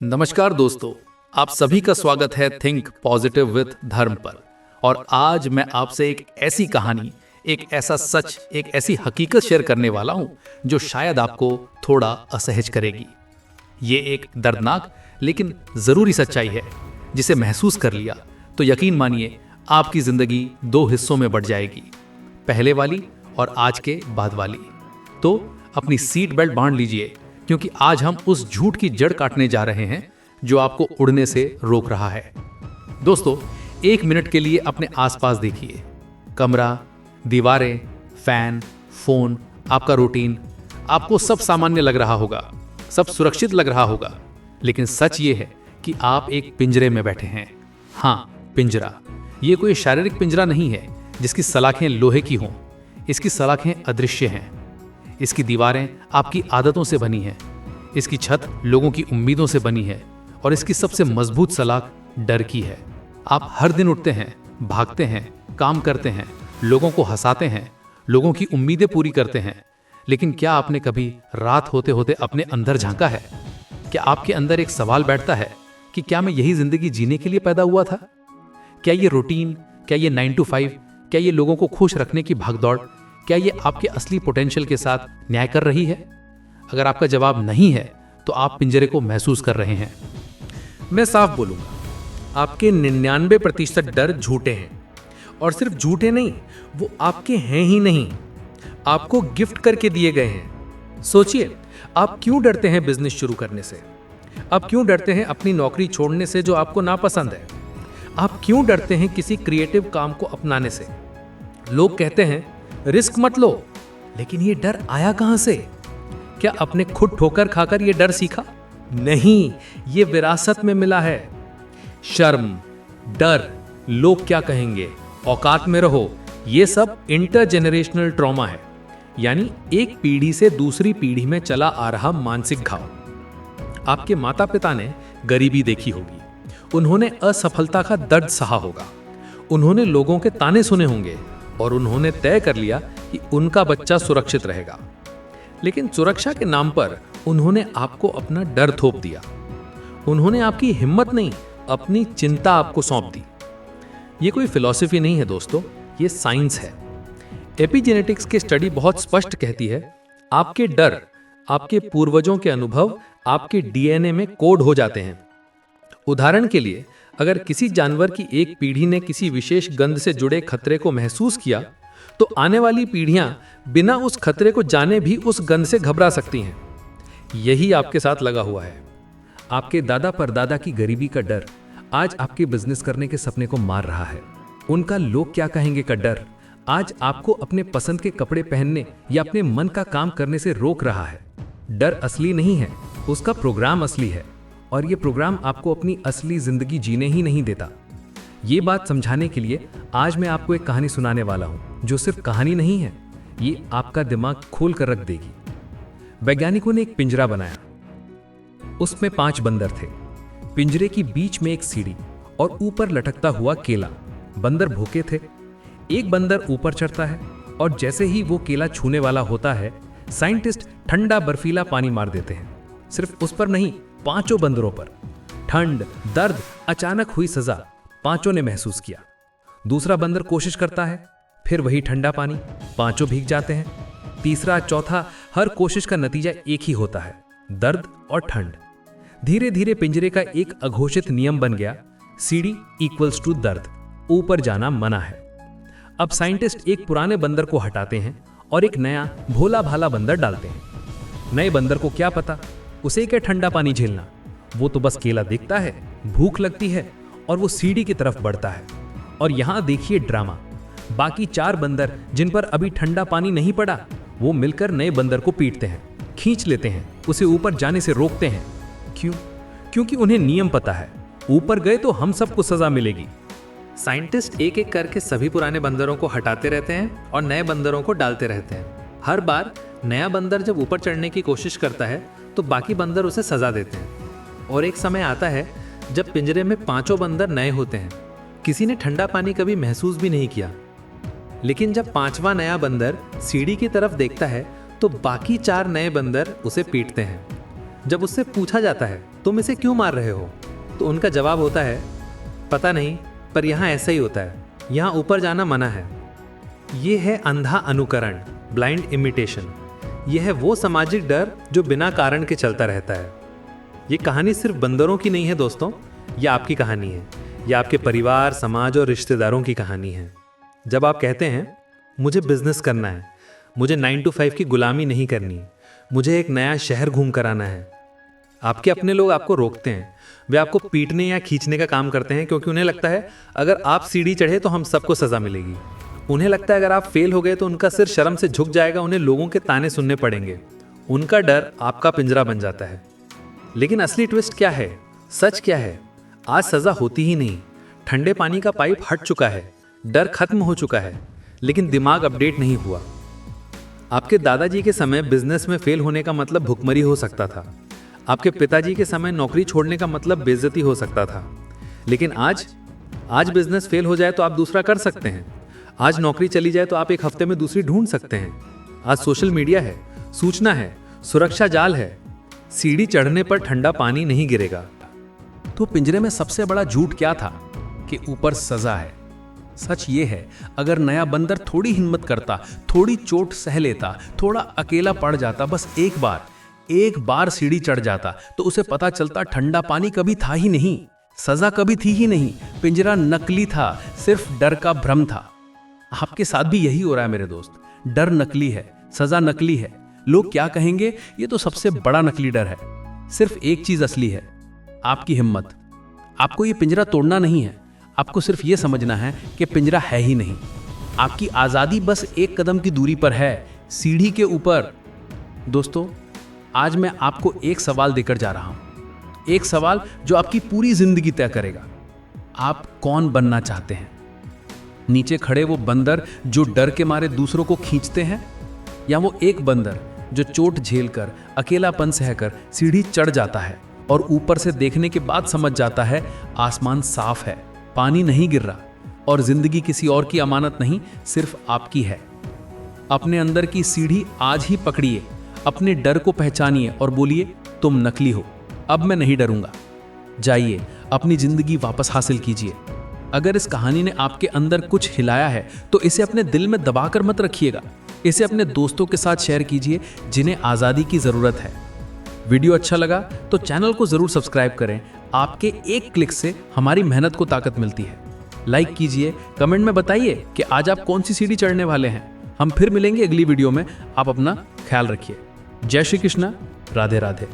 नमस्कार दोस्तों, आप सभी का स्वागत है थिंक पॉजिटिव विद धर्म पर। और आज मैं आपसे एक ऐसी कहानी, एक ऐसा सच, एक ऐसी हकीकत शेयर करने वाला हूं जो शायद आपको थोड़ा असहज करेगी। ये एक दर्दनाक लेकिन जरूरी सच्चाई है जिसे महसूस कर लिया तो यकीन मानिए आपकी जिंदगी दो हिस्सों में बढ़ जाएगी, पहले वाली और आज के बाद वाली। तो अपनी सीट बेल्ट बांध लीजिए, क्योंकि आज हम उस झूठ की जड़ काटने जा रहे हैं जो आपको उड़ने से रोक रहा है। दोस्तों, एक मिनट के लिए अपने आसपास देखिए। कमरा, दीवारें, फैन, फोन, आपका रूटीन, आपको सब सामान्य लग रहा होगा, सब सुरक्षित लग रहा होगा। लेकिन सच ये है कि आप एक पिंजरे में बैठे हैं। हाँ, पिंजरा। ये कोई शारीरिक पिंजरा नहीं है जिसकी सलाखें लोहे की हों। इसकी सलाखें अदृश्य हैं। इसकी दीवारें आपकी आदतों से बनी हैं। इसकी छत लोगों की उम्मीदों से बनी है। और इसकी सबसे मजबूत सलाख डर की है। आप हर दिन उठते हैं, भागते हैं, काम करते हैं, लोगों को हंसाते हैं, लोगों की उम्मीदें पूरी करते हैं। लेकिन क्या आपने कभी रात होते होते अपने अंदर झांका है? क्या आपके अंदर एक सवाल बैठता है कि क्या मैं यही जिंदगी जीने के लिए पैदा हुआ था? क्या ये रूटीन, क्या ये 9 to 5, क्या ये लोगों को खुश रखने की भागदौड़, क्या ये आपके असली पोटेंशियल के साथ न्याय कर रही है? अगर आपका जवाब नहीं है तो आप पिंजरे को महसूस कर रहे हैं। मैं साफ बोलूंगा, आपके 99% डर झूठे हैं। और सिर्फ झूठे नहीं, वो आपके हैं ही नहीं, आपको गिफ्ट करके दिए गए हैं। सोचिए, आप क्यों डरते हैं बिजनेस शुरू करने से? आप क्यों डरते हैं अपनी नौकरी छोड़ने से जो आपको नापसंद है? आप क्यों डरते हैं किसी क्रिएटिव काम को अपनाने से? लोग कहते हैं रिस्क मत लो, लेकिन ये डर आया कहां से? क्या अपने खुद ठोकर खाकर ये डर सीखा? नहीं, ये विरासत में मिला है। शर्म, डर, लोग क्या कहेंगे, औकात में रहो, ये सब इंटरजेनरेशनल ट्रॉमा है। यानी एक पीढ़ी से दूसरी पीढ़ी में चला आ रहा मानसिक घाव। आपके माता पिता ने गरीबी देखी होगी, उन्होंने असफलता का दर्द सहा होगा, उन्होंने लोगों के ताने सुने होंगे और उन्होंने तय कर लिया कि उनका बच्चा सुरक्षित रहेगा। लेकिन सुरक्षा के नाम पर उन्होंने आपको अपना डर थोप दिया। उन्होंने आपकी हिम्मत नहीं, अपनी चिंता आपको सौंप दी। ये कोई फिलॉसफी नहीं है दोस्तों, ये साइंस है। एपिजेनेटिक्स की स्टडी बहुत स्पष्ट कहती है, आपके डर, आपके पूर्वजों के अनुभव आपके डीएनए में कोड हो जाते हैं। उदाहरण के लिए, अगर किसी जानवर की एक पीढ़ी ने किसी विशेष गंध से जुड़े खतरे को महसूस किया, तो आने वाली पीढ़ियां बिना उस खतरे को जाने भी उस गंध से घबरा सकती हैं। यही आपके साथ लगा हुआ है। आपके दादा परदादा की गरीबी का डर आज आपके बिजनेस करने के सपने को मार रहा है। उनका लोग क्या कहेंगे का डर आज आपको अपने पसंद के कपड़े पहनने या अपने मन का काम करने से रोक रहा है। डर असली नहीं है, उसका प्रोग्राम असली है। और ये प्रोग्राम आपको अपनी असली जिंदगी जीने ही नहीं देता। ये बात समझाने के लिए आज मैं आपको एक कहानी सुनाने वाला हूं, जो सिर्फ कहानी नहीं है, ये आपका दिमाग खोल कर रख देगी। वैज्ञानिकों ने एक पिंजरा बनाया। उसमें 5 बंदर थे। पिंजरे की बीच में एक सीढ़ी और ऊपर लटकता हुआ केला। बंदर भूखे थे। एक बंदर ऊपर चढ़ता है और जैसे ही वो केला छूने वाला होता है, साइंटिस्ट ठंडा बर्फीला पानी मार देते हैं। सिर्फ उस पर नहीं, 5 बंदरों पर। ठंड, दर्द, अचानक हुई सजा, 5 ने महसूस किया। दूसरा बंदर कोशिश करता है, फिर वही ठंडा पानी, 5 भीग जाते हैं। तीसरा, चौथा, हर कोशिश का नतीजा एक ही होता है, दर्द और ठंड। धीरे धीरे पिंजरे का एक अघोषित नियम बन गया, सीढ़ी इक्वल्स टू दर्द, ऊपर जाना मना है। अब साइंटिस्ट एक पुराने बंदर को हटाते हैं और एक नया भोला भाला बंदर डालते हैं। नए बंदर को क्या पता, उसे क्या ठंडा पानी झेलना, वो तो बस केला देखता है, भूख लगती है और वो सीढ़ी की तरफ बढ़ता है। और यहां देखिए ड्रामा, बाकी 4 बंदर जिन पर अभी ठंडा पानी नहीं पड़ा, वो मिलकर नए बंदर को पीटते हैं, खींच लेते हैं, उसे ऊपर जाने से रोकते हैं। क्यों? क्योंकि उन्हें नियम पता है, ऊपर गए तो हम सबको सजा मिलेगी। साइंटिस्ट एक एक करके सभी पुराने बंदरों को हटाते रहते हैं और नए बंदरों को डालते रहते हैं। हर बार नया बंदर जब ऊपर चढ़ने की कोशिश करता है तो बाकी बंदर उसे सजा देते हैं। और एक समय आता है जब पिंजरे में 5 बंदर नए होते हैं। किसी ने ठंडा पानी कभी महसूस भी नहीं किया। लेकिन जब 5वां नया बंदर सीढ़ी की तरफ देखता है तो बाकी 4 नए बंदर उसे पीटते हैं। जब उससे पूछा जाता है तुम इसे क्यों मार रहे हो? तो उनका जवाब होता है, पता नहीं, पर यहाँ ऐसा ही होता है, यहाँ ऊपर जाना मना है। ये है अंधा अनुकरण, ब्लाइंड इमिटेशन। यह है वो सामाजिक डर जो बिना कारण के चलता रहता है। ये कहानी सिर्फ बंदरों की नहीं है दोस्तों, ये आपकी कहानी है। ये आपके परिवार, समाज और रिश्तेदारों की कहानी है। जब आप कहते हैं मुझे बिजनेस करना है, मुझे 9 to 5 की गुलामी नहीं करनी, मुझे एक नया शहर घूम कर आना है, आपके अपने लोग आपको रोकते हैं। वे आपको पीटने या खींचने का काम करते हैं, क्योंकि उन्हें लगता है अगर आप सीढ़ी चढ़े तो हम सबको सजा मिलेगी। उन्हें लगता है अगर आप फेल हो गए तो उनका सिर शर्म से झुक जाएगा, उन्हें लोगों के ताने सुनने पड़ेंगे। उनका डर आपका पिंजरा बन जाता है। लेकिन असली ट्विस्ट क्या है? सच क्या है? आज सजा होती ही नहीं। ठंडे पानी का पाइप हट चुका है, डर खत्म हो चुका है, लेकिन दिमाग अपडेट नहीं हुआ। आपके दादाजी के समय बिजनेस में फेल होने का मतलब भुखमरी हो सकता था। आपके पिताजी के समय नौकरी छोड़ने का मतलब बेइज्जती हो सकता था। लेकिन आज बिजनेस फेल हो जाए तो आप दूसरा कर सकते हैं। आज नौकरी चली जाए तो आप एक हफ्ते में दूसरी ढूंढ सकते हैं। आज सोशल मीडिया है, सूचना है, सुरक्षा जाल है। सीढ़ी चढ़ने पर ठंडा पानी नहीं गिरेगा। तो पिंजरे में सबसे बड़ा झूठ क्या था? कि ऊपर सजा है। सच ये है, अगर नया बंदर थोड़ी हिम्मत करता, थोड़ी चोट सह लेता, थोड़ा अकेला पड़ जाता, बस एक बार सीढ़ी चढ़ जाता, तो उसे पता चलता ठंडा पानी कभी था ही नहीं, सजा कभी थी ही नहीं, पिंजरा नकली था, सिर्फ डर का भ्रम था। आपके साथ भी यही हो रहा है मेरे दोस्त। डर नकली है, सजा नकली है। लोग क्या कहेंगे, ये तो सबसे बड़ा नकली डर है। सिर्फ एक चीज असली है, आपकी हिम्मत। आपको ये पिंजरा तोड़ना नहीं है, आपको सिर्फ ये समझना है कि पिंजरा है ही नहीं। आपकी आजादी बस एक कदम की दूरी पर है, सीढ़ी के ऊपर। दोस्तों, आज मैं आपको एक सवाल देकर जा रहा हूं, एक सवाल जो आपकी पूरी जिंदगी तय करेगा। आप कौन बनना चाहते हैं? नीचे खड़े वो बंदर जो डर के मारे दूसरों को खींचते हैं, या वो एक बंदर जो चोट झेलकर, अकेलापन सहकर सीढ़ी चढ़ जाता है और ऊपर से देखने के बाद समझ जाता है आसमान साफ है, पानी नहीं गिर रहा और जिंदगी किसी और की अमानत नहीं, सिर्फ आपकी है। अपने अंदर की सीढ़ी आज ही पकड़िए, अपने डर को पहचानिए और बोलिए, तुम नकली हो, अब मैं नहीं डरूंगा। जाइए, अपनी जिंदगी वापस हासिल कीजिए। अगर इस कहानी ने आपके अंदर कुछ हिलाया है तो इसे अपने दिल में दबाकर मत रखिएगा। इसे अपने दोस्तों के साथ शेयर कीजिए जिन्हें आज़ादी की ज़रूरत है। वीडियो अच्छा लगा तो चैनल को ज़रूर सब्सक्राइब करें। आपके एक क्लिक से हमारी मेहनत को ताकत मिलती है। लाइक कीजिए, कमेंट में बताइए कि आज आप कौन सी सीढ़ी चढ़ने वाले हैं। हम फिर मिलेंगे अगली वीडियो में। आप अपना ख्याल रखिए। जय श्री कृष्णा, राधे राधे।